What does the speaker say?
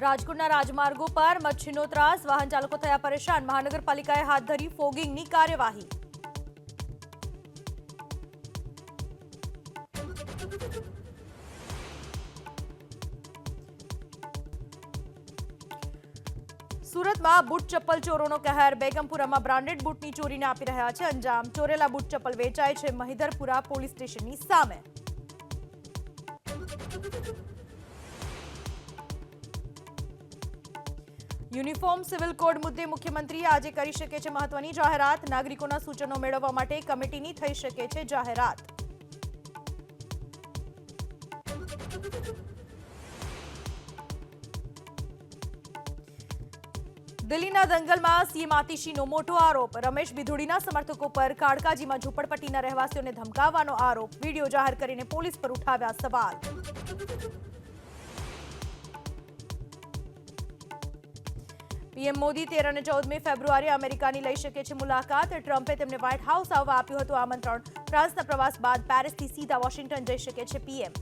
રાજકોટના રાજમાર્ગો પર મચ્છીનો ત્રાસ, વાહન ચાલકો થયા પરેશાન, મહાનગરપાલિકાએ હાથ ધરી ફોગિંગની કાર્યવાહી। સુરતમાં બૂટ ચપ્પલ ચોરોનો કહેર, બેગમપુરામાં બ્રાન્ડેડ બૂટની ચોરીને આપી રહ્યા છે અંજામ, ચોરેલા બૂટ ચપ્પલ વેચાય છે મહિધરપુરા પોલીસ સ્ટેશનની સામે। યુનિફોર્મ સિવિલ કોડ મુદ્દે મુખ્યમંત્રી આજે કરી શકે છે મહત્વની જાહેરાત, નાગરિકોના સૂચનો મેળવવા માટે કમિટીની થઈ શકે છે જાહેરાત। દિલ્હીના દંગલમાં સીએમ આતિશીનો મોટો આરોપ, રમેશ બિધુડીના સમર્થકો પર કાળકાજીમાં ઝૂંપડપટ્ટીના રહેવાસીઓને ધમકાવવાનો આરોપ, વિડીયો જાહેર કરીને પોલીસ પર ઉઠાવ્યા સવાલ। પીએમ મોદી 13 અને 14મી ફેબ્રુઆરીએ અમેરિકાની લઈ શકે છે મુલાકાત, ટ્રમ્પે તેમને વ્હાઇટ હાઉસ આવવા આપ્યું હતું આમંત્રણ, ફ્રાન્સના પ્રવાસ બાદ પેરિસથી સીધા વોશિંગ્ટન જઈ શકે છે પીએમ।